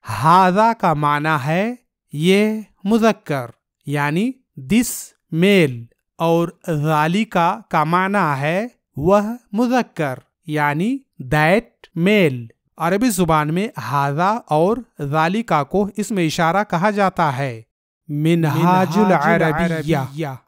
हादा का माना है ये मुज़क्कर यानी दिस मेल, और ज़ालिका का माना है वह मुज़क्कर यानी दैट मेल। अरबी जुबान में हादा और ज़ालिका को इसमें इशारा कहा जाता है। मिनहाजुल अरबिया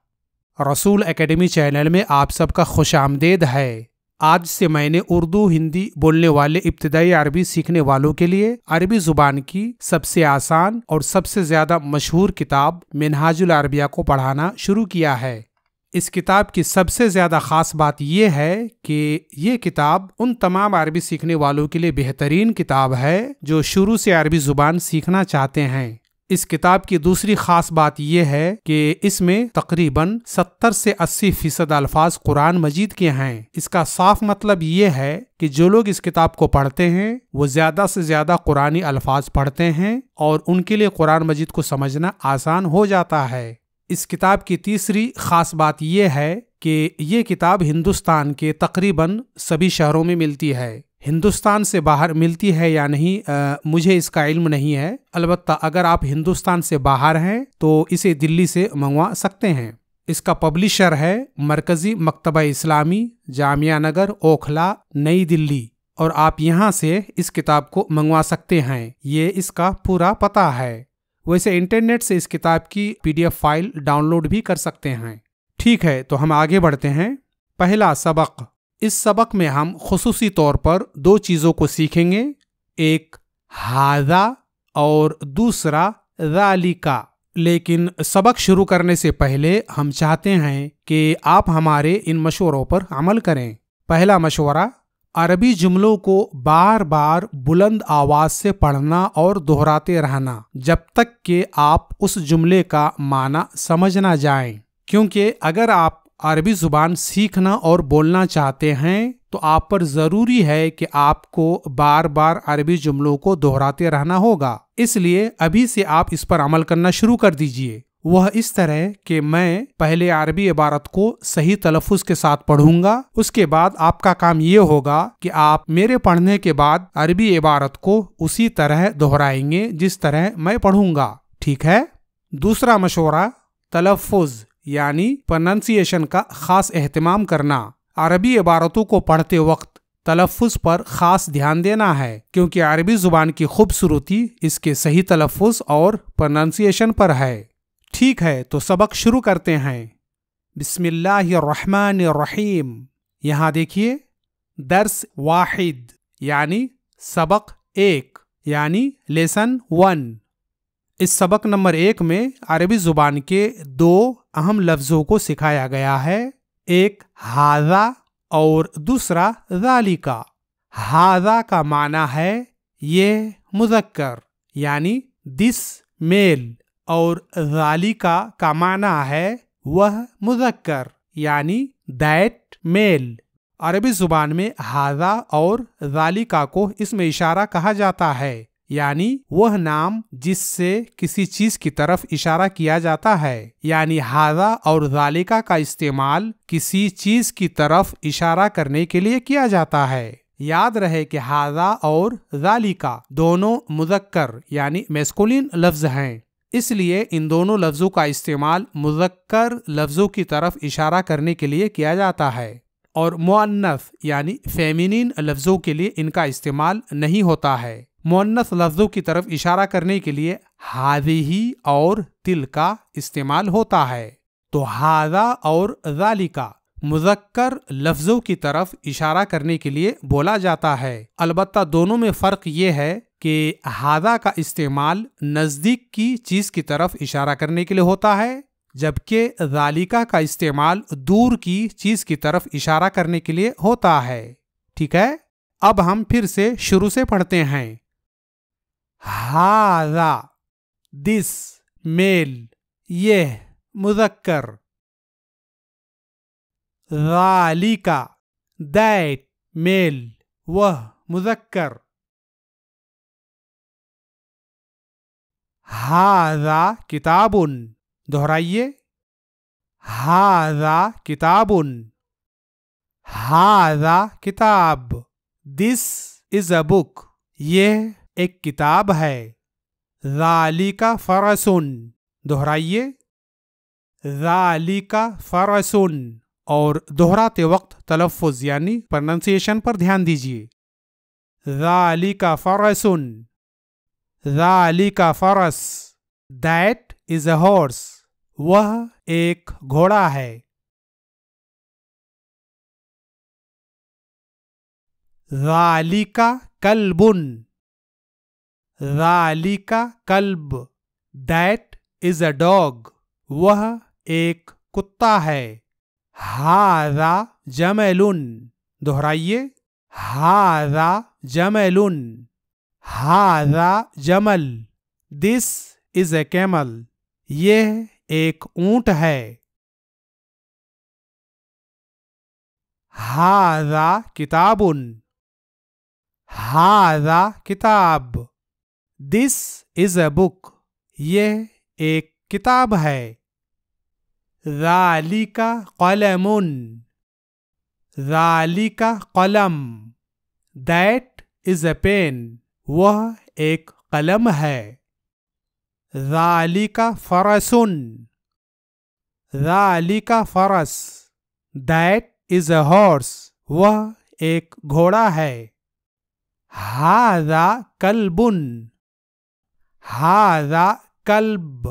रसूल एकेडमी चैनल में आप सबका खुशामदीद है। आज से मैंने उर्दू हिंदी बोलने वाले इब्तिदाई अरबी सीखने वालों के लिए अरबी जुबान की सबसे आसान और सबसे ज्यादा मशहूर किताब मिनहाजुल अरबिया को पढ़ाना शुरू किया है। इस किताब की सबसे ज्यादा खास बात यह है कि ये किताब उन तमाम अरबी सीखने वालों के लिए बेहतरीन किताब है जो शुरू से अरबी जुबान सीखना चाहते हैं। इस किताब की दूसरी खास बात यह है कि इसमें तकरीबन 70 से 80% अल्फाज कुरान मजीद के हैं। इसका साफ मतलब ये है कि जो लोग इस किताब को पढ़ते हैं वो ज्यादा से ज्यादा कुरानी अल्फाज पढ़ते हैं और उनके लिए कुरान मजीद को समझना आसान हो जाता है। इस किताब की तीसरी खास बात यह है कि ये किताब हिंदुस्तान के तकरीबन सभी शहरों में मिलती है। हिंदुस्तान से बाहर मिलती है या नहीं मुझे इसका इल्म नहीं है। अलबत्ता अगर आप हिंदुस्तान से बाहर हैं तो इसे दिल्ली से मंगवा सकते हैं। इसका पब्लिशर है मरकजी मकतबा इस्लामी, जामिया नगर, ओखला, नई दिल्ली, और आप यहाँ से इस किताब को मंगवा सकते हैं। ये इसका पूरा पता है। वैसे इंटरनेट से इस किताब की PDF फाइल डाउनलोड भी कर सकते हैं। ठीक है, तो हम आगे बढ़ते हैं। पहला सबक। इस सबक में हम खुसूसी तौर पर दो चीज़ों को सीखेंगे, एक हादा और दूसरा ज़ालिका। लेकिन सबक शुरू करने से पहले हम चाहते हैं कि आप हमारे इन मशवरों पर अमल करें। पहला मशवरा, अरबी जुमलों को बार बार बुलंद आवाज से पढ़ना और दोहराते रहना जब तक कि आप उस जुमले का माना समझ ना जाएं। क्योंकि अगर आप अरबी जुबान सीखना और बोलना चाहते हैं तो आप पर जरूरी है कि आपको बार बार अरबी जुमलों को दोहराते रहना होगा। इसलिए अभी से आप इस पर अमल करना शुरू कर दीजिए। वह इस तरह कि मैं पहले अरबी इबारत को सही तलफ़ुज़ के साथ पढ़ूंगा, उसके बाद आपका काम ये होगा कि आप मेरे पढ़ने के बाद अरबी इबारत को उसी तरह दोहराएंगे जिस तरह मैं पढ़ूंगा। ठीक है। दूसरा मशवरा, तलफ़ुज़ यानी प्रोनंसिएशन का खास एहतमाम करना। अरबी इबारतों को पढ़ते वक्त तलफ़ुज़ पर खास ध्यान देना है, क्योंकि अरबी जुबान की खूबसूरती इसके सही तलफ़ुज़ और प्रोनंसिएशन पर है। ठीक है, तो सबक शुरू करते हैं। बिस्मिल्लाहिर्रहमानिर्रहीम। यहाँ देखिए, दर्स वाहिद यानी सबक 1 यानी लेसन 1। इस सबक नंबर 1 में अरबी जुबान के 2 अहम लफ्जों को सिखाया गया है, एक हादा और दूसरा ज़ालिका। हादा का माना है ये मुज़क्कर यानी दिस मेल, और ज़ालिका का माना है वह मुज़क्कर यानी दैट मेल। अरबी जुबान में हादा और ज़ालिका को इसमें इशारा कहा जाता है, यानी वह नाम जिससे किसी चीज की तरफ इशारा किया जाता है। यानी हादा और ज़ालिका का इस्तेमाल किसी चीज की तरफ इशारा करने के लिए किया जाता है। याद रहे कि हादा और ज़ालिका दोनों मुज़क्कर यानी मैस्कुलिन लफ्ज हैं, इसलिए इन दोनों लफ्जों का इस्तेमाल मुज़क्कर लफ्जों की तरफ इशारा करने के लिए किया जाता है, और मुअन्नस यानी फेमिनिन लफ्जों के लिए इनका इस्तेमाल नहीं होता है। मुअन्नस लफ्जों की तरफ इशारा करने के लिए हादिही और तिल का इस्तेमाल होता है। तो हादा और ज़ालिका मुज़क्कर लफ्जों की तरफ इशारा करने के लिए बोला जाता है। अलबत्ता दोनों में फ़र्क ये है कि हादा का इस्तेमाल नज़दीक की चीज़ की तरफ इशारा करने के लिए होता है, जबकि ज़ालिका का इस्तेमाल दूर की चीज़ की तरफ इशारा करने के लिए होता है। ठीक है, अब हम फिर से शुरू से पढ़ते हैं। हादा दिस मेल यह मुज़क्कर, ज़ालिका दैट मेल वह मुज़क्कर। हादा किताबुन, दोहराइए, हादा किताबुन, हादा किताब। दिस इज अ बुक, यह एक किताब है। ذالک فرسن، دہرائیے، ذالک فرسن، اور دہراتے وقت تلفظ یعنی پرننسیشن پر دھیان دیجیے. ذالک فرسن، ذالک فرس. دیٹ از اے ہارس، وہ ایک گھوڑا ہے. ذالک کلب، ذالک club. That is a dog, وہ ایک کتا ہے. ھذا جمل، دہرائیے، ھذا جمل، ھذا جمل. دس از اے کیمل، یہ ایک اونٹ ہے. ھذا کتاب، ھذا کتاب. دس از اے بک، یہ ایک کتاب ہے. ذالک قلم، ذالک قلم. دیٹ از اے پین، وہ ایک قلم ہے. ذالک فرسن، ذالک فرس. دیٹ از اے ہارس، وہ ایک گھوڑا ہے. ھذا کلب، ھذا کلب.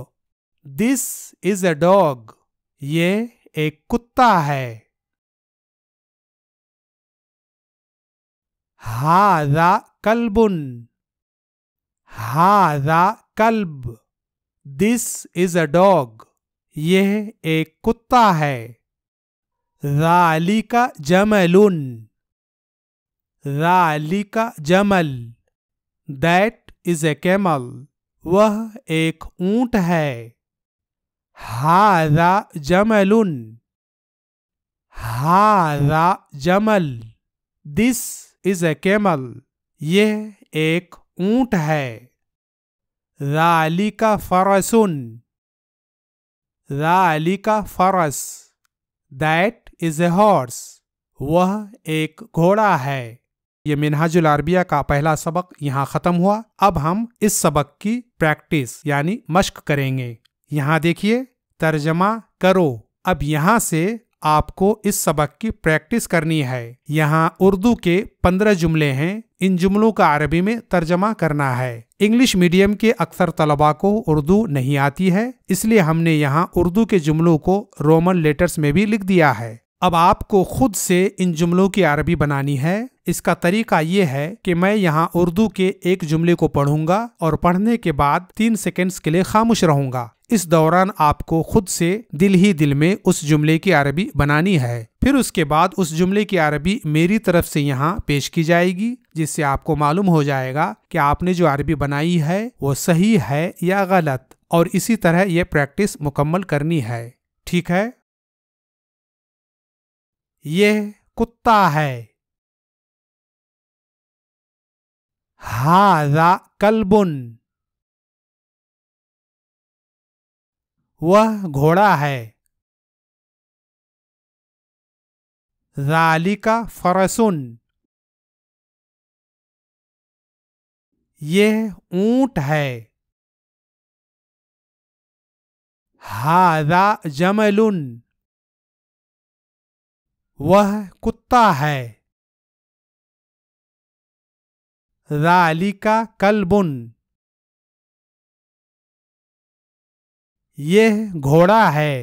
دس از اے ڈاگ، یہ ایک کتا ہے. ھذا کلب، ھذا کلب. دس از اے ڈاگ، یہ ایک کتا ہے. ذالک جمل، ذالک جمل. دیٹ از اے کیمل، وہ ایک اونٹ ہے. ھذا جمل، ھذا جمل. دس از اے کیمل، یہ ایک اونٹ ہے. ذالک فرسن، ذالک فرس. دیٹ از اے ہارس، وہ ایک گھوڑا ہے. یہ منہاج العربیہ کا پہلا سبق یہاں ختم ہوا. اب ہم اس سبق کی پریکٹس یعنی مشق کریں گے. یہاں دیکھیے، ترجمہ کرو. اب یہاں سے آپ کو اس سبق کی پریکٹس کرنی ہے. یہاں اردو کے 15 جملے ہیں. ان جملوں کا عربی میں ترجمہ کرنا ہے. انگلش میڈیم کے اکثر طلباء کو اردو نہیں آتی ہے، اس لیے ہم نے یہاں اردو کے جملوں کو رومن لیٹرز میں بھی لکھ دیا ہے. اب آپ کو خود سے ان جملوں کی عربی بنانی ہے. اس کا طریقہ یہ ہے کہ میں یہاں اردو کے ایک جملے کو پڑھوں گا اور پڑھنے کے بعد 3 سیکنڈز کے لیے خاموش رہوں گا. اس دوران آپ کو خود سے دل ہی دل میں اس جملے کی عربی بنانی ہے. پھر اس کے بعد اس جملے کی عربی میری طرف سے یہاں پیش کی جائے گی، جس سے آپ کو معلوم ہو جائے گا کہ آپ نے جو عربی بنائی ہے وہ صحیح ہے یا غلط. اور اسی طرح یہ پریکٹس مکمل کرنی ہے. ٹھیک ہے؟ یہ کتا ہے. ھذا کلب، وہ گھوڑا ہے. ذالک فرسن، یہ اونٹ ہے. ھذا جمل، وہ کتا ہے. ذالک کلب، یہ گھوڑا ہے.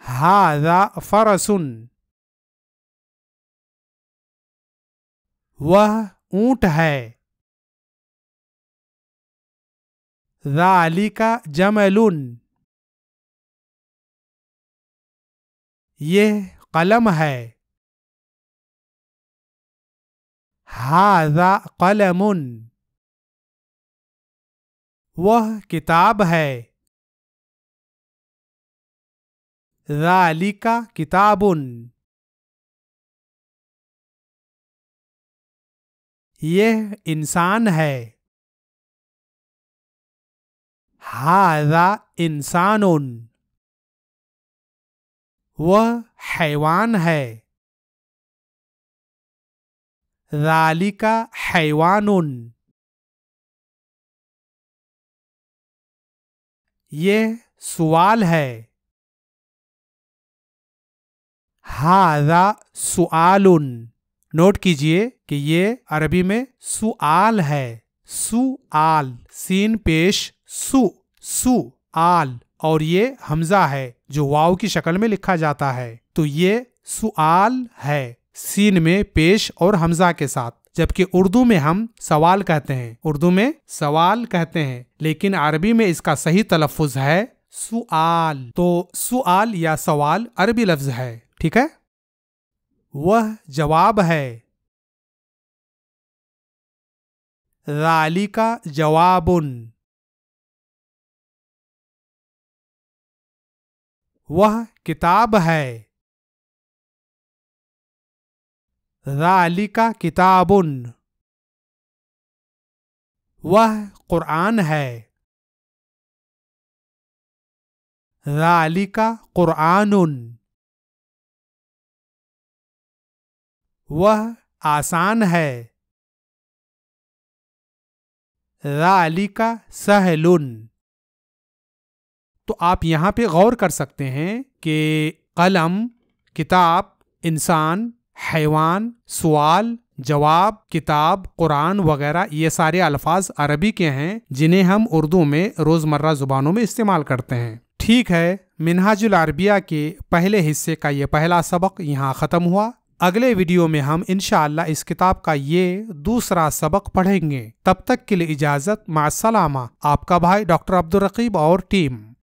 ھذا فرسن، وہ اونٹ ہے. ذالک جمل، یہ قلم ہے. ھذا قلم، وہ کتاب ہے. ذالک کتاب، یہ انسان ہے. ھذا انسان، وہ حیوان ہے. ذالک حیوان، یہ سوال ہے. ھذا سؤال. نوٹ کیجئے کہ یہ عربی میں سؤال ہے. سؤال، سین پیش سؤال، اور یہ حمزہ ہے جو واو کی شکل میں لکھا جاتا ہے. تو یہ سؤال ہے سین میں پیش اور حمزہ کے ساتھ. جبکہ اردو میں ہم سوال کہتے ہیں، لیکن عربی میں اس کا صحیح تلفظ ہے سؤال. تو سؤال یا سوال عربی لفظ ہے. ٹھیک ہے. وہ جواب ہے. ذالک جواب. وہ کتاب ہے. ذالک کتاب. وہ قرآن ہے. ذالک قرآن. وہ آسان ہے. ذالک سہل. تو آپ یہاں پہ غور کر سکتے ہیں کہ قلم، کتاب، انسان، حیوان، سوال، جواب، کتاب، قرآن وغیرہ یہ سارے الفاظ عربی کے ہیں جنہیں ہم اردو میں روزمرہ زبانوں میں استعمال کرتے ہیں. ٹھیک ہے. منہاج العربیہ کے پہلے حصے کا یہ پہلا سبق یہاں ختم ہوا. اگلے ویڈیو میں ہم انشاءاللہ اس کتاب کا یہ دوسرا سبق پڑھیں گے. تب تک کے لیے اجازت. مع السلامہ. آپ کا بھائی ڈاکٹر عبدالرقیب اور ٹیم.